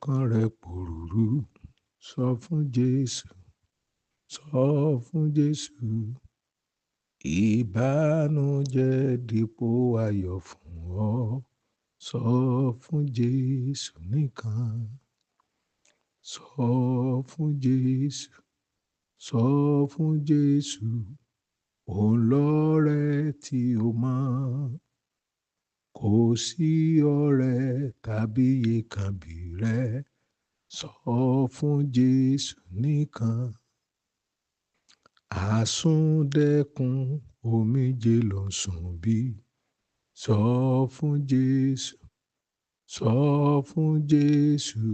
ọkàn rẹ pòrúurú, sọ fún Jésù, sọ fún Jésù. Ìbànújẹ́ dípò ayọ̀ fún ọ, sọ fún Jésù nìkan. Sọ fún Jésù, sọ fún Jésù, òun lọ̀rẹ́ tí o mọ̀. Kò sí ọ̀rẹ́ tàbí èèkàn bí rẹ̀, sọ fún Jésù nìkan. Àsundẹ̀kùn omijé ló ń sùn bí, sọ fún Jésù, sọ fún Jésù.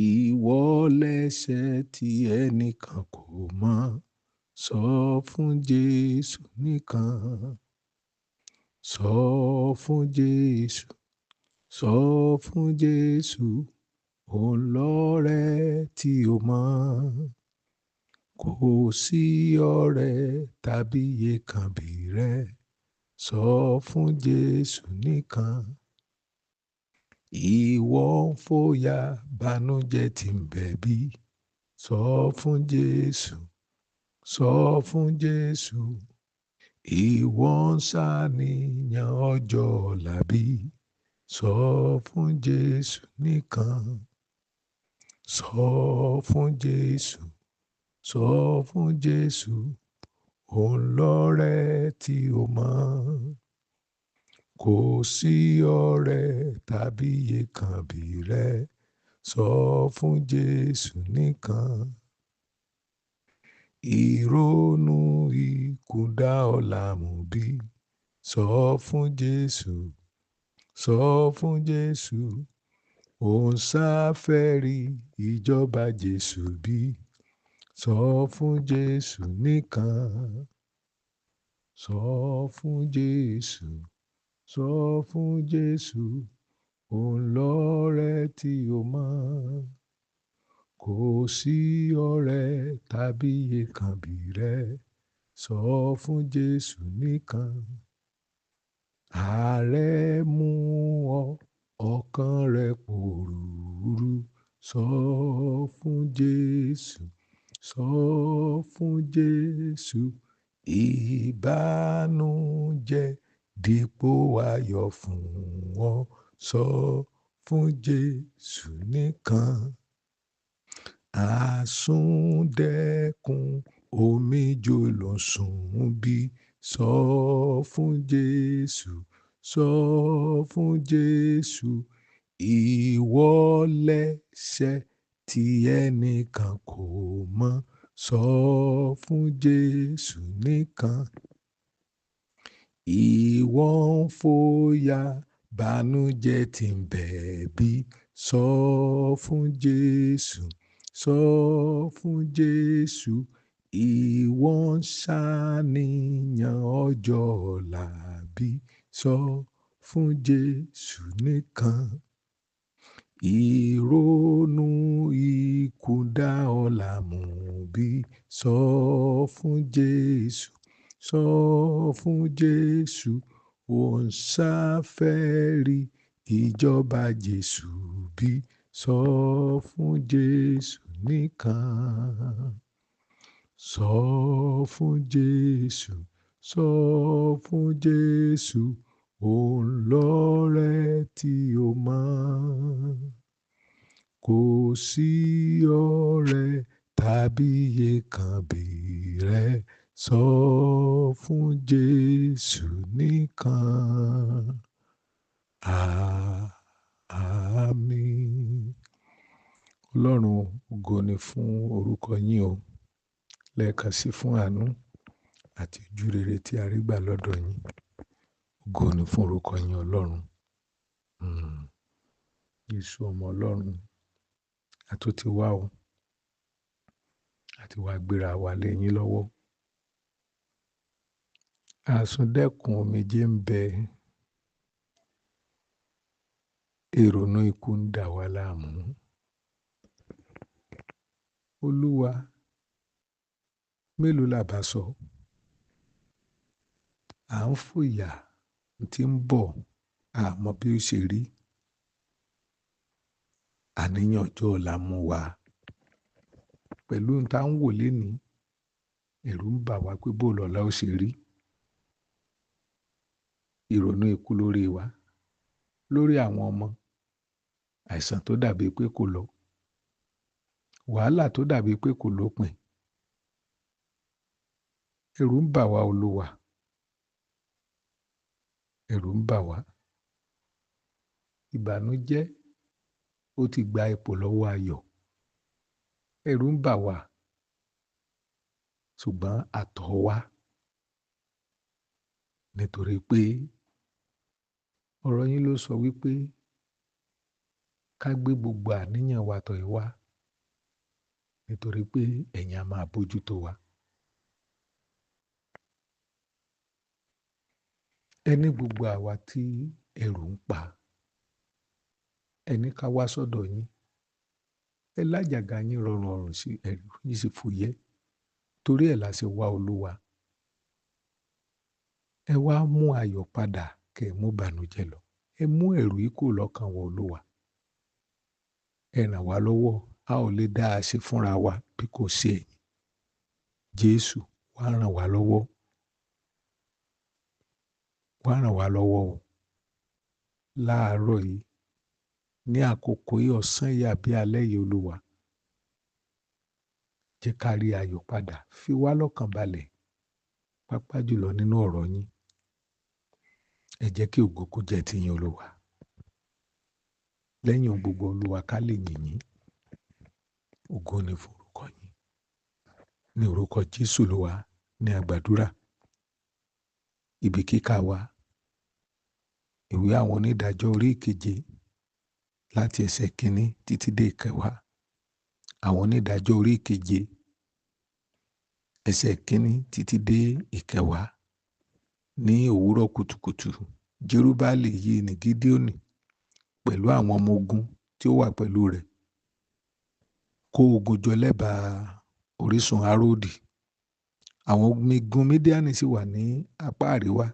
Ìwọ lẹ́ṣẹ̀ tí ẹnìkan kò mọ̀, sọ fún Jésù nìkan. Sọ fún Jésù, sọ fún Jésù, òun lọ̀rẹ́ tí o mọ̀. Kò sí ọ̀rẹ́ tàbí èèkàn bí rẹ̀, sọ fún Jésù nìkan. Ìwọ ń fòyà bànújẹ́ tí ń bẹ̀bí, sọ fún Jésù, sọ fún Jésù. Ìwọ ń ṣàníyàn ọjọ́ ọ̀la bí, sọ fún Jésù nìkan. Sọ fún Jésù, sọ fún Jésù, òun lọ̀rẹ́ tí o mọ̀. Kò sí ọ̀rẹ́ tàbí èèkàn bí rẹ̀, sọ fún Jésù nìkan. Ìrònú ikú dá ọ láàmú bí, sọ fún Jésù, sọ fún Jésù. Ò ń ṣàfẹ́rí ìjọba Jésù bí, sọ fún Jésù nìkan. Sọ fún Jésù, sọ fún Jésù, òun lọ̀rẹ́ tí o mọ̀. Kò sí ọ̀rẹ́ tàbí èèkàn bí rẹ̀, sọ fún Jésù nìkan. Àárẹ̀ mú ọ, ọkàn rẹ pòrúurú, sọ fún Jésù, sọ fún Jésù. Ìbànújẹ́ dípò ayọ̀ fún ọ, sọ fún Jésù nìkan. Àsundẹ̀kùn omijé ló ń sùn bí, sọ fún Jésù, sọ fún Jésù. Ìwọ lẹ́ṣẹ̀ tí ẹnìkan kò mọ̀, sọ fún Jésù nìkan. Ìwọ ń fòyà bànújẹ́ tí ń bẹ̀bí, sọ fún Jésù, sọ fún Jésù. Ìwọ ń ṣàníyàn ọjọ́ ọ̀la bí, sọ fún Jésù nìkan. Ìrònú ikú dá ọ láàmú bí, sọ fún Jésù, sọ fún Jésù. Ò ń ṣàfẹ́rí ìjọba Jésù bí, sọ fún Jésù nìkan. Sọ fún Jésù, sọ fún Jésù, òun lọ̀rẹ́ tí o mọ̀. Kò sí ọ̀rẹ́ tàbí èèkàn bí rẹ̀, sọ fún Jésù nìkan. Àmín. Ọlọ́run, ògo ni fún orúkọ yín o, lẹ́ẹ̀kan sí fún àánú àti ojú rere tí a rí gbà lọ́dọ̀ yín. Ògo ni fún orúkọ yín Ọlọ́run. Jésù ọmọ Ọlọ́run, a tún ti wá o, àti wá gbéra wa lé yín lọ́wọ́. Àsundẹ̀kùn omijé ń bẹ, ìrònú ikú ń dà wá láàmú. Olúwa, mélòó la bá sọ? À ń fòyà tí ń bọ̀, àmọ́ bí ó ṣe rí. àníyàn ọjọ́ ọ̀la mú wa. Pẹ̀lú ohun tá ń wò lénìí, ẹ̀rù ń bà wá pé bó lọ̀la ó ṣe rí. Ìrònú ikú lórí wa, lórí àwọn ọmọ, àìsàn tó dàbí pé kò lọ, wàhálà tó dàbí pé kò lópin. Ẹ̀rù ń bà wá Olúwa, ẹ̀rù ń bà wá. Ìbànújẹ́ ó ti gba ipò lọ́wọ́ ayọ̀. Ẹ̀rù ń bà wá, ṣùgbọ́n a tọ̀ ọ́ wá nítorí pé ọ̀rọ̀ yín ló sọ wípé ká gbé gbogbo àníyàn wa tọ̀ yín wá nítorí pé ẹ̀yin á máa bójútó wa. Ẹ ní gbogbo àwa tí ẹ̀rù ń pa, ẹ ní ká wá sọ́dọ̀ yín. Ẹ lájàgà yín rọrùn ọ̀rùn sí ẹ̀rù yín sì fúyẹ́. Torí ẹ̀ la ṣe wá Olúwa. Ẹ wá mú ayọ̀ padà, kẹ́ ẹ mú ìbànújẹ́ lọ. Ẹ mú ẹ̀rù yìí kúrò lọ́kàn wa Olúwa. Ẹ ràn wá lọ́wọ́. A ò lè dá a ṣe fúnra wa bí kò sí ẹ̀yin. Jésù, wá ràn wá lọ́wọ́. Wá ràn wá lọ́wọ́ o. Láàárọ̀ yìí, ní àkókò yìí, ọ̀sán yìí àbí alẹ́ yìí Olúwa, jẹ́ ká rí ayọ̀ padà. Fi wá lọ́kàn balẹ̀, pàápàá jùlọ nínú ọ̀rọ̀ yín. Ẹ jẹ́ kí ògo kó jẹ́ ti yín Olúwa. Lẹ́yìn ohun gbogbo Olúwa, ká lè yìn yín. Ògo ni fún orúkọ yín. Ní orúkọ Jésù Olúwa ní a gbàdúrà. Ibi kíkà wa, ìwé àwọn onídàájọ́ orí 7 láti ẹsẹ̀ 1 títí dé 10. Àwọn onídàájọ́ orí 7 ẹsẹ̀ 1 títí dé 10. Ní òwúrọ̀ kùtùkùtù, Jerubbaali yìí ni Gideoni pẹ̀lú àwọn ọmọ ogun tí ó wà pẹ̀lú rẹ̀ kó ogun jọ lẹ́bàá orísun Harodi. Àwọn ogun Mídíánì sì wà ní apá àríwá,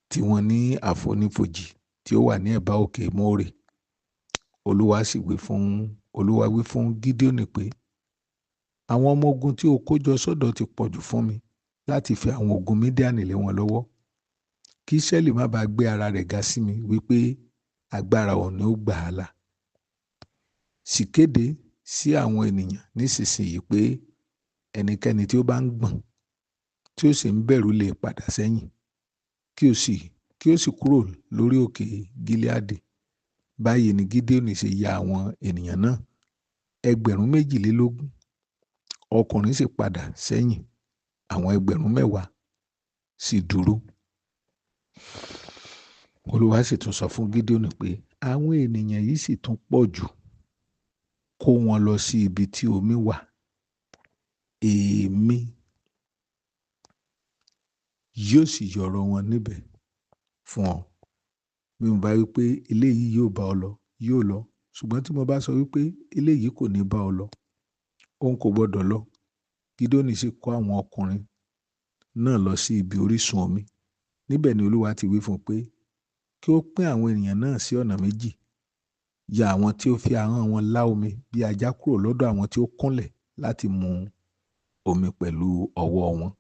tí wọ́n ní àfonífojì tí ó wà ní ẹ̀bá òkè Móórè. Olúwa wí fún Gideoni pé, àwọn ọmọ ogun tí o kó jọ sọ́dọ̀ ti pọ̀jù fún mi láti fi àwọn ogun Mídíánì lé wọn lọ́wọ́. Kí Ísírẹ́lì má bàa gbé ara rẹ̀ ga sí mi wípé agbára òun ni ó gbà á là. Sì kéde sí àwọn ènìyàn nísinsìnyí pé ẹnikẹ́ni tí ó bá ń gbọ̀n tí ó sì ń bẹ̀rù lè padà sẹ́yìn, kí ó sì kúrò lórí òkè Gileadi. Báyìí ni Gideoni ṣe ya àwọn ènìyàn náà 22,000. Ọkùnrin sì padà sẹ́yìn, àwọn 10,000 sì dúró. Olúwa sì tún sọ fún Gideoni pé àwọn ènìyàn yìí sì tún pọ̀ jù. Kó wọn lọ sí ibi tí omi wà. Èmi yóò sì yọ̀rọ̀ wọn níbẹ̀ fún ọ. Bí mo bá wí pé eléyìí yóò bá ọ lọ, yóò lọ. Ṣùgbọ́n tí mo bá sọ wípé eléyìí kò ní bá ọ lọ, òun kò gbọdọ̀ lọ. Gideoni sì kó àwọn ọkùnrin náà lọ sí ibi orísun omi. Níbẹ̀ ni Olúwa ti wí fún un pé kí ó pín àwọn ènìyàn náà sí ọ̀nà méjì. Ya àwọn tí ó fi ahọ́n wọn lá omi bí ajá kúrò lọ́dọ̀ àwọn tí ó kúnlẹ̀ láti mu omi pẹ̀lú ọwọ́ wọn.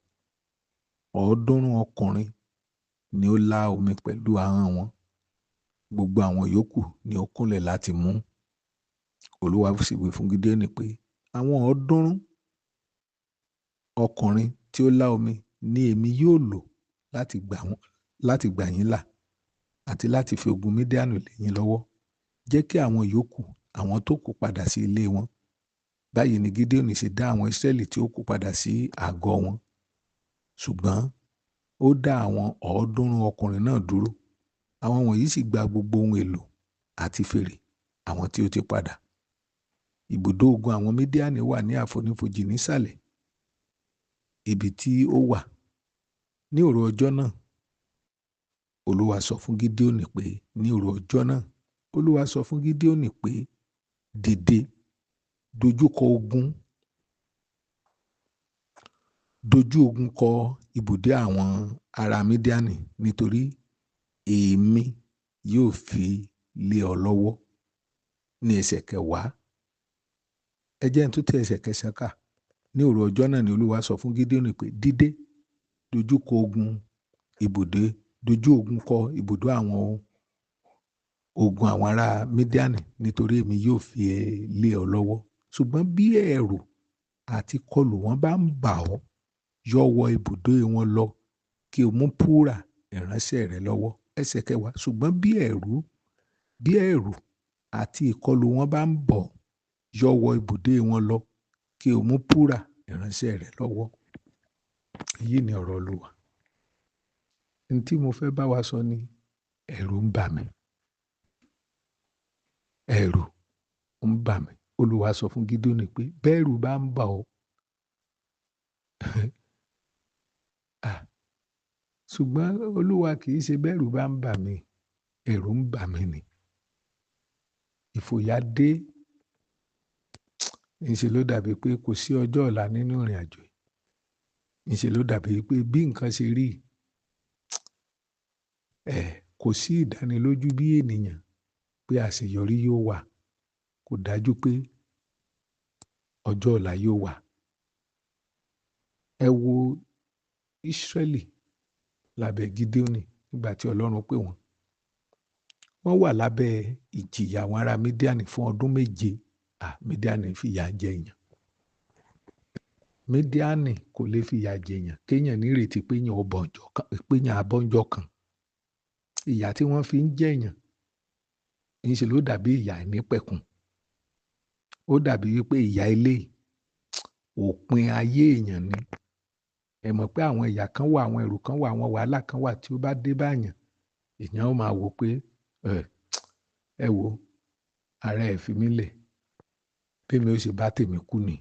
300 ọkùnrin ni ó lá omi pẹ̀lú ahọ́n wọn. Gbogbo àwọn yòókù ni ó kúnlẹ̀ láti mu. Olúwa sì wí fún Gideoni pé àwọn 300 ọkùnrin tí ó lá omi ni èmi yóò lò láti gbà yín là àti láti fi ogun Mídíánì lé yín lọ́wọ́. Jẹ́ kí àwọn yòókù, àwọn tó kù, padà sí ilé wọn. Báyìí ni Gideoni ṣe dá àwọn Ísírẹ́lì tí ó kù padà sí àgọ́ wọn. Ṣùgbọ́n ó dá àwọn 300 ọkùnrin náà dúró. Àwọn wọ̀nyí sì gba gbogbo ohun èlò àti fèrè àwọn tí ó ti padà. Ibùdó ogun àwọn Mídíánì wà ní àfonífojì nísàlẹ̀ ibi tí ó wà. Ní òru ọjọ́ náà, Olúwa sọ fún Gideoni pé dìde, dojú ogun kọ ibùdó àwọn ará Mídíánì, nítorí èmi yóò fi lé ọ lọ́wọ́. ní ẹsẹ̀ kẹwàá. Ẹ jẹ́ n tún tẹ ẹsẹ̀ kẹsàn-án kà. Ní òru ọjọ́ náà ni Olúwa sọ fún Gídéónì pé, dìde, dojú kọ ibùdó àwọn ogun àwọn ará Mídíánì, nítorí èmi yóò fi lé ọ lọ́wọ́. Ṣùgbọ́n bí ẹ̀rù àti kọlù wọn bá ń bà ọ́, yọ wọ ibùdó wọn lọ, kí o mú Púrà ìránṣẹ́ rẹ lọ́wọ́. Ẹsẹ̀ kẹwàá. Ṣùgbọ́n bí ẹ̀rù àti ìkọlù wọn bá ń bọ̀, yọ wọ ibùdó wọn lọ, kí o mú Púrà ìránṣẹ́ rẹ lọ́wọ́. Èyí ni ọ̀rọ̀ Olúwa. N tí mo fẹ́ bá wa sọ ni ẹ̀rù ń bà mí. Ẹ̀rù ń bà mí. Olúwa sọ fún Gídéónì pé bẹ́ẹ̀rù bá ń bà ọ́, ṣùgbọ́n Olúwa kì í ṣe bẹ́ẹ̀rù bá ń bà mí, ẹ̀rù ń bà mí ni. Ìfòyà dé. Ńṣe ló dàbí pé kò sí ọjọ́ ọ̀la nínú ìrìn àjò yìí. Ńṣe ló dàbí pé bí nǹkan ṣe rí, kò sí ìdánilójú bí ènìyàn pé àṣeyọrí yóò wà. Kò dájú pé ọjọ́ ọ̀la yóò wà. Ẹ wo Ísírẹ́lì lábẹ́ Gídéónì nígbà tí Ọlọ́run pè wọ́n. Wọ́n wà lábẹ́ ìjìyà àwọn ará Mídíánì fún ọdún 7. Mídíánì fìyà jẹ èèyàn. Mídíánì kò lè fìyà jẹ èèyàn kéèyàn nírètí péèyàn abọ́njọ́ kan. Ìyà tí wọ́n fi ń jẹ èèyàn, ńṣe ló dàbí ìyà ìnípẹ̀kun. Ó dàbí wípé ìyà eléyìí òpin ayé èèyàn ni. Ẹ mọ̀ pé àwọn ìyà kan wà, àwọn ẹ̀rù kan wà, àwọn wàhálà kan wà tí ó bá dé báyàn, èèyàn ó máa wò pé ẹ wo ara ẹ̀ fi mí lẹ̀, bí mi ó ṣe bá tèmi kú ni.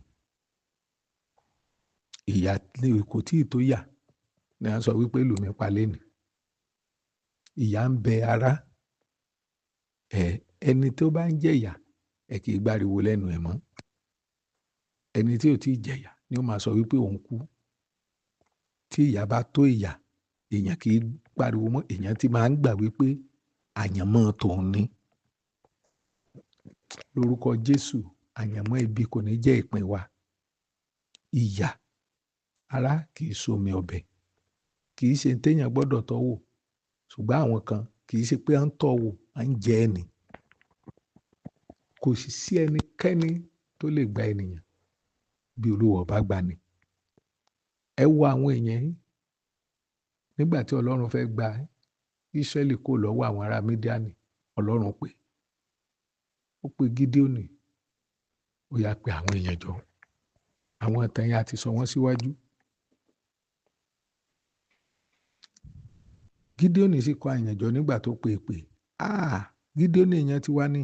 Ìyà kò tí ì tó yà ni a sọ wípé lù mí pa léni. Ìyà ń bẹ ará. Ẹni tó bá ń jẹ̀yà, ẹ kì í gbáriwo lẹ́nu ẹ̀ mọ́. Ẹni tí ò tí ì jẹ̀yà ni ó máa sọ wípé òun kú. Tí ìyà bá tó ìyà, èèyàn kì í pariwo mọ́. Èèyàn ti máa ń gbà wípé àyànmọ́ tòun ni. Lórúkọ Jésù, àyànmọ́ ibi kò ní jẹ́ ìpín wa. Ìyà ará kì í ṣomi ọbẹ̀. Kì í ṣe téèyàn gbọ́dọ̀ tọ́ wò. Ṣùgbọ́n àwọn kan kì í ṣe pé à ń tọ́ wò, à ń jẹ ẹ́ ni. Kò sì sí ẹnikẹ́ni tó lè gba ènìyàn bí Olúwa bá gbà ni. Ẹ wo àwọn èèyàn yìí. Nígbà tí Ọlọ́run fẹ́ gba Ísírẹ́lì kó lọ́wọ́ àwọn ará Mídíánì, Ọlọ́run pè. Ó pe Gídéónì. Ó yá pe àwọn èèyàn jọ. Àwọn ìtàn yẹn a ti sọ wọ́n síwájú. Gídéónì sì kó àwọn èèyàn jọ nígbà tó pe èpè. Gídéónì èèyàn ti wá ní.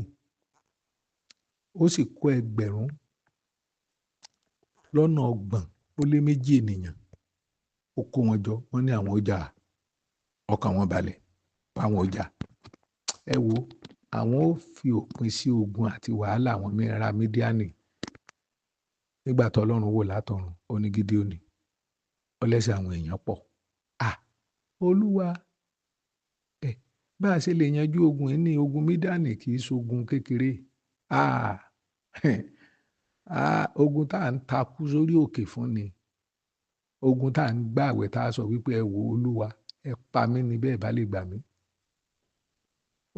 Ó sì kó 2,600 ènìyàn. Ó kó wọn jọ. Wọ́n ní àwọn ó jà. Ọkàn wọn balẹ̀. Báwọn ó jà. Ẹ wo, àwọn ó fi òpin sí ogun àti wàhálà àwọn ará Mídíánì. Nígbà tó Ọlọ́run wò látọ̀run, ó ní Gídéónì, ó lẹ́sẹ̀ àwọn èèyàn pọ̀. Olúwa, bá a ṣe lè yanjú ogun yìí ní ogun Mídíánì kì í ṣogun kékeré. Ogun tá à ń takú sórí òkè fún ni. Ogun tá à ń gbààwẹ̀ tá a sọ wípé ẹ wo Olúwa, ẹ pa mí ni bẹ́ẹ̀ bá lè gbà mí.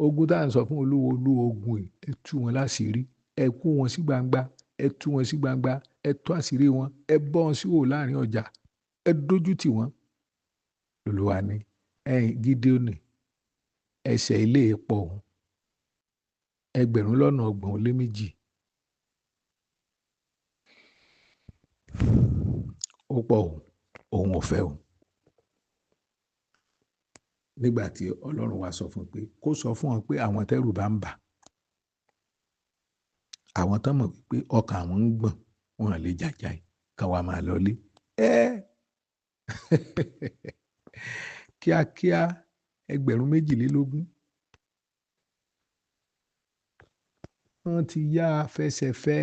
Ogun tá à ń sọ fún Olúwa, ogun yìí, ẹ tú wọn láṣìírí, ẹ kó wọn sí gbangba, ẹ tú wọn sí gbangba, ẹ tú àṣírí wọn, ẹ bọ́ wọn sí wò láàrin ọjà, ẹ dójú tì wọ́n. Olúwa ní, Gídéónì, ẹsẹ̀ ilé pọ̀ òun, 600,000. Ó pọ̀ òun ò fẹ́ òun. Nígbà tí Ọlọ́run wá sọ fún un pé kó sọ fún wọn pé àwọn tẹ́rù bá ń bà, àwọn tán mọ̀ wípé ọkàn àwọn ń gbọ̀n, wọn lè jàjà yìí, ká wá máa lọlé. Kíákíá 22,000. Wọ́n ti yá fẹsẹ̀ fẹ́.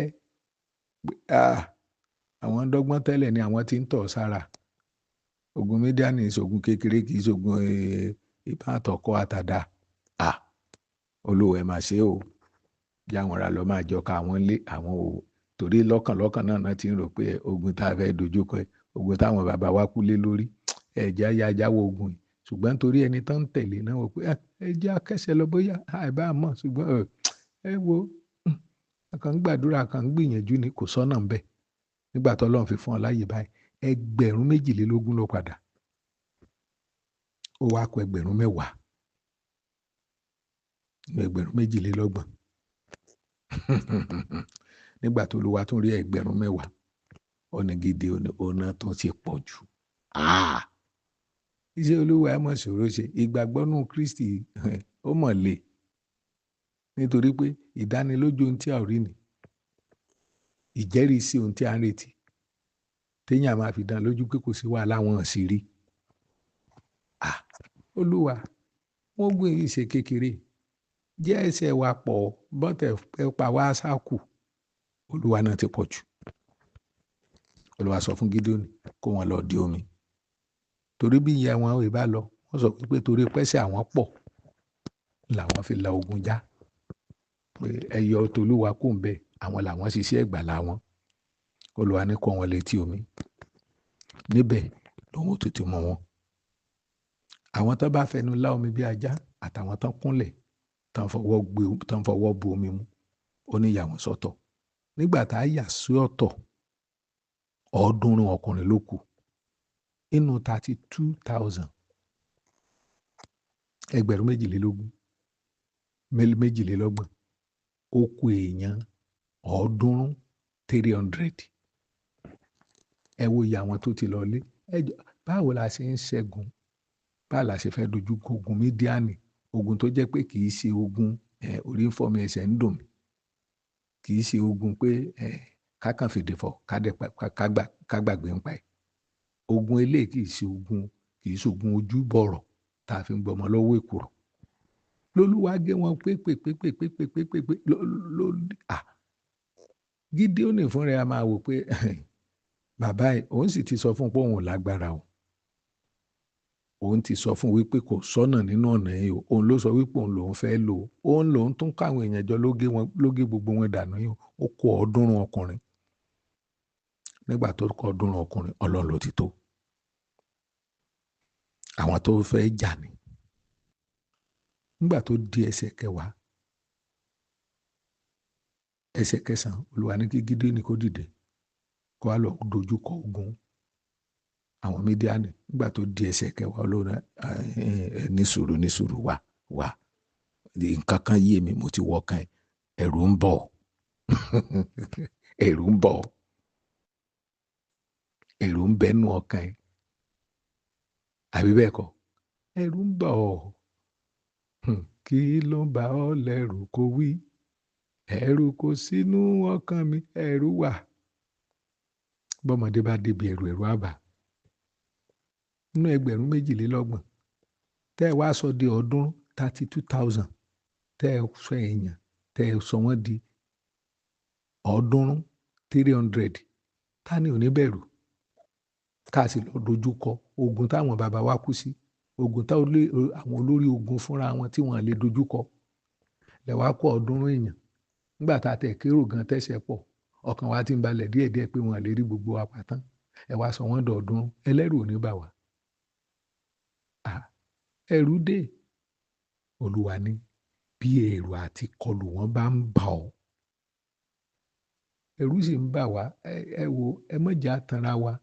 Àwọn dọ́gbọ́n tẹ́lẹ̀ ni àwọn tí ń tọ̀ sára. Ogun Mídíánì ìṣògùn kékeré, kì í ṣògùn ìbọn àtọkọ àtàdá. Olúwa ẹ máa ṣe o. jáwọn ra lọ máa jọ ka àwọn lé àwọn ò torí lọ́kàn náà ti ń rò pé ogun tá a fẹ́ dojúkọ ẹ ogun táwọn bàbá wa kú lé lórí ẹ̀jẹ̀ ayájáwọ́ ogun yìí ṣùgbọ́n torí ẹni tó ń tẹ̀lé náà wò pé ẹjẹ́ akẹ́sẹ̀ lọ bóyá àìbá mọ̀ ṣùgbọ́n ẹ wo kàn ń gbàdúrà kàn ń gbìyànjú ni kò sọ́nà ń bẹ̀ nígbà tó Ọlọ́run fi fún ọ láyè báyìí 22,000 ló padà ó wá kọ 10,000 22,000 nígbà tó Olúwa tún rí 10,000 ọ̀nà gidi ọ̀nà tó ti pọ̀ jù iṣẹ́ Olúwa ẹ̀ mọ̀ ṣòro ṣe ìgbàgbọ́ nínú Kristi ó mọ̀ le nítorí pé ìdánilójú ohun tí a ò rí ni ìjẹ́rìísí ohun tí a ń retí téèyàn máa fi dán lójú pé kò sí wàhálà wọn sì rí Olúwa wọ́n gbé yìí ṣe kékeré jẹ́ ẹ̀ṣẹ̀ wa pọ̀ bọ́tẹ̀ pa wá sáàkù Olúwa náà ti pọ̀ jù Olúwa sọ fún Gídéónì kó wọn lọ di omi torí bí ìyá wọn ò bá lọ wọ́n sọ pé torí pẹ́sẹ̀ àwọn pọ̀ làwọn fi la ogun já pé ẹyọ tolúwa kò ń bẹ àwọn làwọn ṣiṣẹ́ ìgbàlà wọn Olúwa ní kó wọn létí omi níbẹ̀ lòun tètè mọ wọn àwọn tó bá fẹnu lá omi bí ajá àtàwọn tó kúnlẹ̀ tó ń fọwọ́ bu omi mu ó ní yà wọ́n sọ́tọ̀ nígbà tá a yà sí ọ̀tọ̀ 300 ọkùnrin ló kù inú 32,000 22,000 ó kù èèyàn 300 ẹ wo iye àwọn tó ti lọ lé báwo la ṣe ń ṣẹ́gun báwo la ṣe fẹ́ dojú kọ ogun Mídíánì ogun tó jẹ́ pé kì í ṣe ogun orí ń fọ́ mi ẹsẹ̀ ń dùn mí kì í ṣe ogun pé kákan fìdí fọ̀ kágbàgbé ń pa ẹ̀ ogun eléyìí kì í ṣe ogun ojú bọ̀rọ̀ tá a fi ń gbọmọ lọ́wọ́ èkùrọ́ lólúwa gé wọn pépépépépépépépé Gídéónì fúnra ẹ̀ máa wò pé bàbá ẹ̀ òun sì ti sọ fún un pé òun ò lágbára o òun ti sọ fún un wípé kò sọ́nà nínú ọ̀nà yìí o òun ló sọ wípé òun lòun fẹ́ lò ó òun lòun tún káwọn èèyàn jọ ló gé gbogbo wọn dànù yìí ó kó 300 ọkùnrin nígbà tó kó 300 ọkùnrin Ọlọ́run ló ti tó àwọn tó fẹ́ jà ní nígbà tó di ẹsẹ̀ 10 ẹsẹ̀ 9 Olúwa ní kí Gídéónì kó dìde kó wá lọ dojú kọ ogun àwọn Mídíánì nígbà tó di ẹsẹ̀ 10 Ọlọ́run ní sùúrù wá nǹkan kan yé mi mo ti wọ kan ẹ̀rù ń bọ̀ ẹ̀rù ń bẹ́nu ọkàn ẹ̀ àbí bẹ́ẹ̀ kọ́ ẹ̀rù ń bọ̀ kí ló ń bà ọ́ lẹ́rù kó wí ẹ̀rù kò sínú ọkàn mi ẹ̀rù wà bọ́mọdé bá débi ẹ̀rù á bà nínú 22,000 tẹ́ ẹ wá sọ di 32,000 tẹ́ ẹ sọ èèyàn tẹ́ ẹ sọ wọ́n di 300 ta ni ò ní bẹ̀rù ká sì lọ dojú kọ ogun táwọn bàbá wa kú sí ogun táwọn olórí ogun fúnra wọn tí wọ́n lè dojú kọ lẹ wá kó 300 èèyàn nígbà tá a tẹ̀ kérò gan tẹ́sẹ̀ pọ̀ ọkàn wa ti ń balẹ̀ díẹ̀díẹ̀ pé wọ́n lè rí gbogbo wa pàtán ẹ wá sọ wọ́n dọ̀ọ́dún ẹlẹ́rù ò ní bà wá ẹ̀rù dé Olúwa ní bí ẹ̀rù àti kọlù wọn bá ń bà ọ́ ẹ̀rù sì ń bà wá ẹ wo ẹ mọ̀jà tanra wa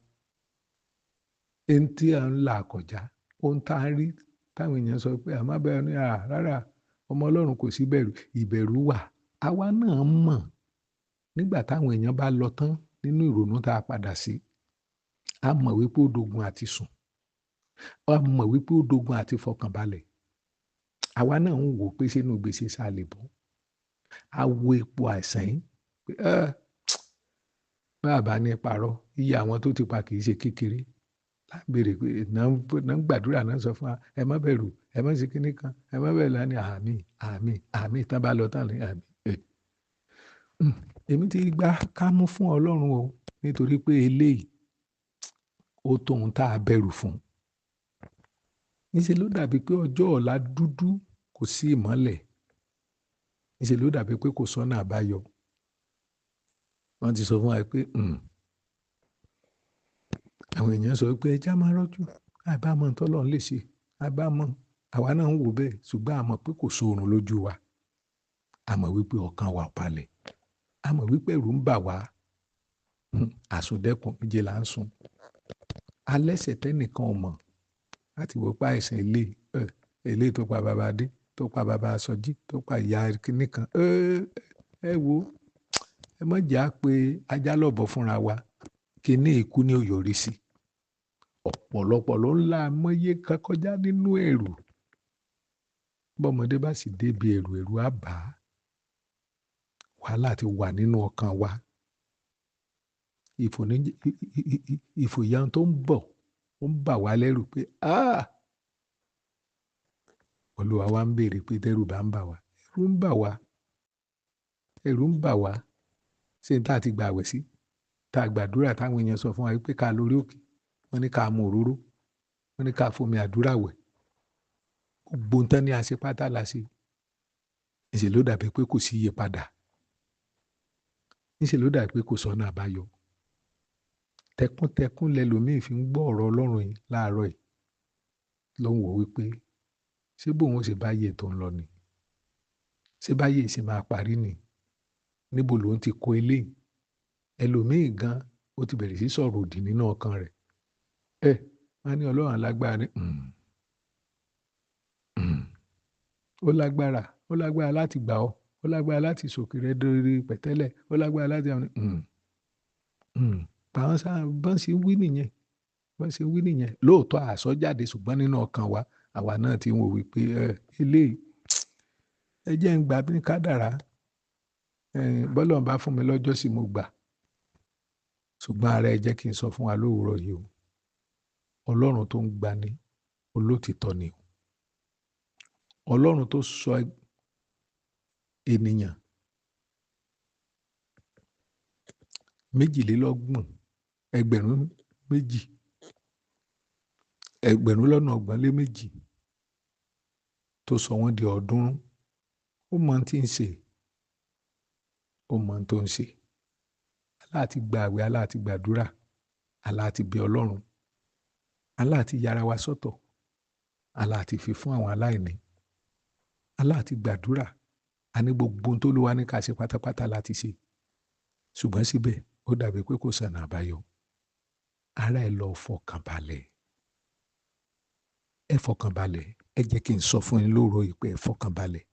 ẹni tí à ń là kọjá ohun tá a rí táwọn èèyàn sọ pé àmọ́ bẹ́ẹ̀ ni rárá ọmọ Ọlọ́run kò sí bẹ̀rù ìbẹ̀rù wà àwa náà mọ̀ nígbà táwọn èèyàn bá lọ tán nínú ìrònú tá a padà sí a mọ̀ wípé ó dogun àti sùn a mọ̀ wípé ó dogun àti fọkànbalẹ̀ àwa náà ń wò pé sínú gbèsè sá lè bọ́ a wo ipò àìsàn yìí pé bàbá ní parọ́ iye àwọn tó ti pa kì í ṣe kékeré lábèrè pé náà ń gbàdúrà náà sọ fún wa ẹ má bẹ̀rù ẹ má ṣe kíní kan ẹ má bẹ̀rù lánìí àmì tán bá lọ tán ní àmì. Èmi ti gbá kámú fún Ọlọ́run o nítorí pé eléyìí ó tóun tá a bẹ̀rù fún. Níṣẹ́ ló dàbí pé ọjọ́ ọ̀la dúdú kò sí ìmọ́lẹ̀. níṣẹ́ ló dàbí pé kò sọ́nà àbáyọ. Wọ́n ti sọ fún wa pé àwọn èèyàn sọ pé ẹja máa rọ́jú, àìbámọ̀ tọ́lọ́run lè ṣe, àìbámọ̀ àwa náà ń wò bẹ́ẹ̀, ṣùgbọ́n a mọ̀ pé kò sóorun lójú wa. A mọ̀ wípé ọkàn wa ò balẹ̀. A mọ̀ wípé ẹ̀rù ń bà wá. Àsundẹ̀kùn méje là ń sun. Alẹ́sẹ̀ tẹ́nìkan ò mọ̀ láti wò pa àìsàn ilé tó pa bàbá Adé, tó pa bàbá Sọjí, tó pa ìyá kìíní kan. Ẹ wo, ẹ má jà pé ajá lọ́bọ̀ fúnra wa, kíní ikú ní òyòrí sí. Ọ̀pọ̀lọpọ̀ ló ń la àmọ́yé kan kọjá nínú ẹ̀rù. Bọ́mọdé bá sì débi ẹ̀rù á bà á. Wàhálà ti wà nínú ọkàn wa. Ìfòyà tó ń bọ̀, ó ń bà wá lẹ́rù pé Olúwa wa ń béèrè pé tẹ́rù bá ń bà wá. Ẹ̀rù ń bà wá. Ẹ̀rù ń bà wá. Ṣé n tá ti gbà àwẹ̀ sí? Tá gbàdúrà táwọn èèyàn sọ fún wa pé ká lórí òkè. Wọ́n ní ká mu òróró. Wọ́n ní ká fomi àdúrà wẹ̀. Gbogbo nǹkan ní àṣepátá la ṣe. Níṣẹ́ ló dàbí pé kò sí ìyípadà. Níṣẹ́ ló dàbí pé kò sọ́nà àbáyọ. Tẹkúntẹkún lẹlòmíì fi ń gbọ́ ọ̀rọ̀ Ọlọ́run yìí láàárọ̀ yìí. Ló ń wò wípé ṣé bóun ó ṣe báyé tó ń lọ ni? Ṣé báyé ṣe máa parí ni? Níbo lòun ti kó eléyìí? Ẹlòmíì gan, ó ti bẹ̀rẹ̀ sí sọ̀rọ̀ òdì nínú ọkàn rẹ̀. Wọ́n ní Ọlọ́run lágbára ni. Ó lágbára láti gbà ọ́. Ó lágbára láti sòkè rẹ dórí pẹ̀tẹ́lẹ̀. Ó lágbára láti bọ́n ṣe wí nìyẹn. Bọ́n ṣe wí nìyẹn. Lóòótọ́ àsọjáde ṣùgbọ́n nínú ọkàn wa, àwa náà ti ń wò wípé eléyìí ẹ jẹ́ ń gbà bí kádàrá. Bọ́lọ́run bá fún mi lọ́jọ́ sí mo gbà. Ṣùgbọ́n ara ẹ jẹ́ kí n sọ fún wa lówùúrọ̀ yìí o. Ọlọ́run tó ń gbani, olótìtọ́ ni o. Ọlọ́run tó sọ ènìyàn 22,000 2,200 tó sọ wọ́n di 300,000. Ó mọ tí ń ṣe. Ó mọ tó ń ṣe. Aláàtí gba àwẹ̀, aláàtí gbàdúrà, aláàtí bí Ọlọ́run, aláàtí yára wa sọ́tọ̀, aláàtí fi fún àwọn aláìní, aláàtí gbàdúrà. A ní gbogbo ohun tó Olúwa ní ká ṣe pátápátá láti ṣe. Ṣùgbọ́n síbẹ̀ ó dàbí pé kò sọ̀nà àbáyọ. Ará ẹ lọ fọkàn balẹ̀. Ẹ fọkàn balẹ̀. Ẹ jẹ́ kí n sọ fún yín lóòrọ̀ yìí pé ẹ fọkàn balẹ̀.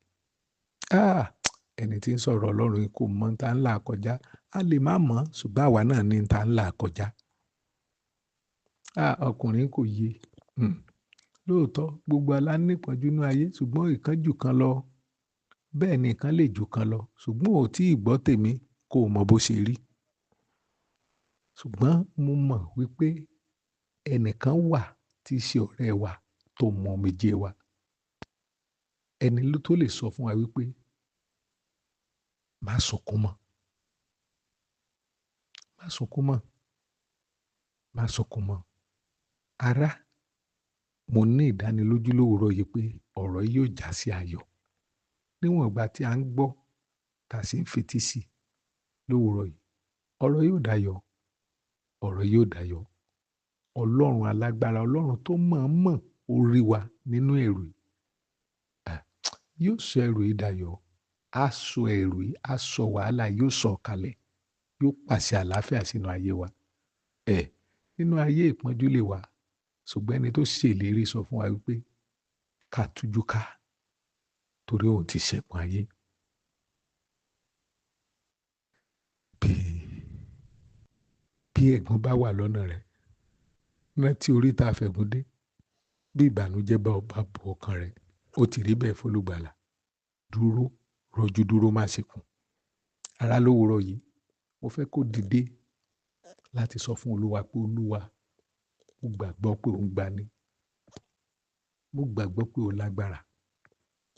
Ẹni tí ń sọ̀rọ̀ Ọlọ́run yìí kò mọ ta ń là kọjá. A lè má mọ̀, ṣùgbọ́n àwa náà ní ta ń là kọjá. Ọkùnrin kò yé. Lóòótọ́ gbogbo alá ní ìpọ́njú nínú ayé, ṣùgbọ́n ìkan jù kan lọ. Bẹ́ẹ̀ ni ìkan lè jù kan lọ, ṣùgbọ́n ò tí ì gbọ́ tèmi kò mọ bó ṣe rí. Ṣùgbọ́n mo mọ̀ wípé ẹnìkan wà tí í ṣe ọ̀rẹ́ wa tó mọ omijé wa. Ẹni tó lè sọ fún wa wípé má sunkún mọ́. Má sunkún mọ́. Má sunkún mọ́. Ará, mo ní ìdánilójú lówùúrọ̀ yìí pé ọ̀rọ̀ yìí yóò já sí ayọ̀. Níwọ̀n ìgbà tí a ń gbọ́, tá sì ń fetí sí lówùúrọ̀ yìí, ọ̀rọ̀ yóò dayọ̀. Ọ̀rọ̀ yóò dayọ̀. Ọlọ́run alágbára, Ọlọ́run tó mọ̀ọ́mọ̀ ó rí wa nínú ẹ̀rù yìí. Yóò sọ ẹ̀rù yìí dayọ̀. Á sọ ẹ̀rù yìí, á sọ wàhálà yóò sọ kalẹ̀. Yóò pàṣẹ àlàáfíà sínú ayé wa. Nínú ayé ìpọ́njú lè wà, ṣùgbọ́n ẹni tó ṣèlérí sọ fún wa wípé ká tújú ká torí òun ti ṣẹ́gun ayé. Bí ẹ̀gún bá wà lọ́nà rẹ̀, rántí oríta àfẹ̀gún dé. Bí ìbànújẹ́ bá bo ọkàn rẹ̀, ó ti rí bẹ́ẹ̀ fólùgbàlà. Dúró, rọ̀jú dúró má ṣe kùn. Ará lówùúrọ̀ yìí, mo fẹ́ kó dìde láti sọ fún Olúwa pé Olúwa, mo gbàgbọ́ pé òun gbani. Mo gbàgbọ́ pé ó lágbára.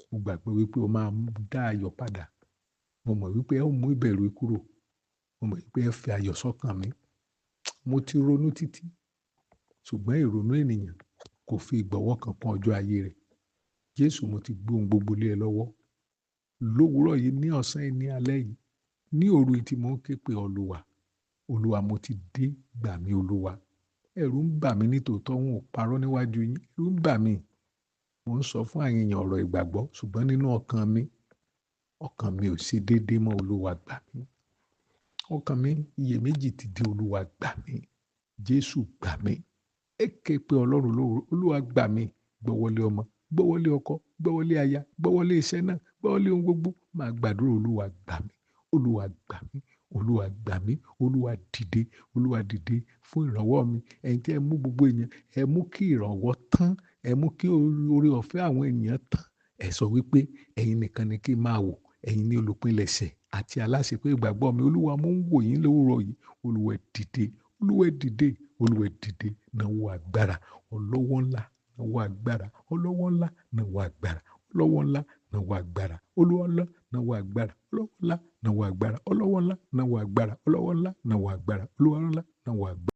Mo gbàgbọ́ wípé ó máa dá ayọ̀ padà. Mo mọ̀ wípé ẹ ó mú ìbẹ̀rù kúrò. Mo mọ̀ wípé ẹ fi ayọ̀ sọ́kàn mi. Mo ti ronú títí, ṣùgbọ́n ìrònú ènìyàn kò fi ìgbọ̀wọ́ kan kún ọjọ́ ayé rẹ̀. Jésù, mo ti gbé ohun gbogbo lé ẹ lọ́wọ́. lówùúrọ̀ yìí, ní ọ̀sán yìí, ní alẹ́ yìí, ní òru yìí tí mò ń ké pe Olúwa. Olúwa, mo ti dé, gbà mí Olúwa. Ẹ̀rù ń bà mí nítòótọ́, wọn ò parọ́ níwájú yín. Ẹ̀rù ń bà mí. Mò ń sọ fún àwọn èèyàn ọ̀rọ̀ ìgbàgbọ́, ṣùgbọ́n nínú ọkàn mi ò ṣe déédéé mọ́. Olúwa, gbà mí. Ọkàn mi iyèméjì ti dé. Olúwa, gbà mí. Jésù, gbà mí. Ẹ ké pe Ọlọ́run lóru. Olúwa, gbà mí. Gbọ́wọ́lé ọmọ, gbọ́wọ́lé ọkọ, gbọ́wọ́lé aya, gbọ́wọ́lé iṣẹ́ náà, gbọ́wọ́lé ohun gbogbo. Máa gbàdúrà. Olúwa, gbà mí. Olúwa, gbà mí. Olúwa, gbà mí. Olúwa, dìde. Olúwa, dìde fún ìrànwọ́ mi. Ẹ̀yin tí ẹ mú gbogbo èèyàn, ẹ mú kí ìrànwọ́ tán. Ẹ mú kí oore ọ̀fẹ́ àwọn ènìyàn tán. Ẹ sọ wípé ẹ̀yin nìkan ni kí n máa wò. Ẹ̀yin ni olùpilẹ̀ṣẹ̀ àti aláṣepé ìgbàgbọ́ mi. Olúwa, mo ń wò yín lówùúrọ̀ yìí. Olúwa, dìde. Olúwa, dìde. Olúwa, dìde. Nawọ́ agbára. Ọlọ́wọ́ ńlá, nawọ́ agbára. Ọlọ́wọ́ ńlá, nawọ́ agbára. Ọlọ́wọ́ ńlá, nawọ́ agbára. Olúwa ńlá, nawọ́ agbára. Ọlọ́wọ́ ńlá, nawọ́ agbára. Ọlọ́wọ́ ńlá, nawọ́ agbára. Ọlọ́wọ́ ńlá, nawọ́ agbára. Olúwa ńlá, nawọ́ agbára.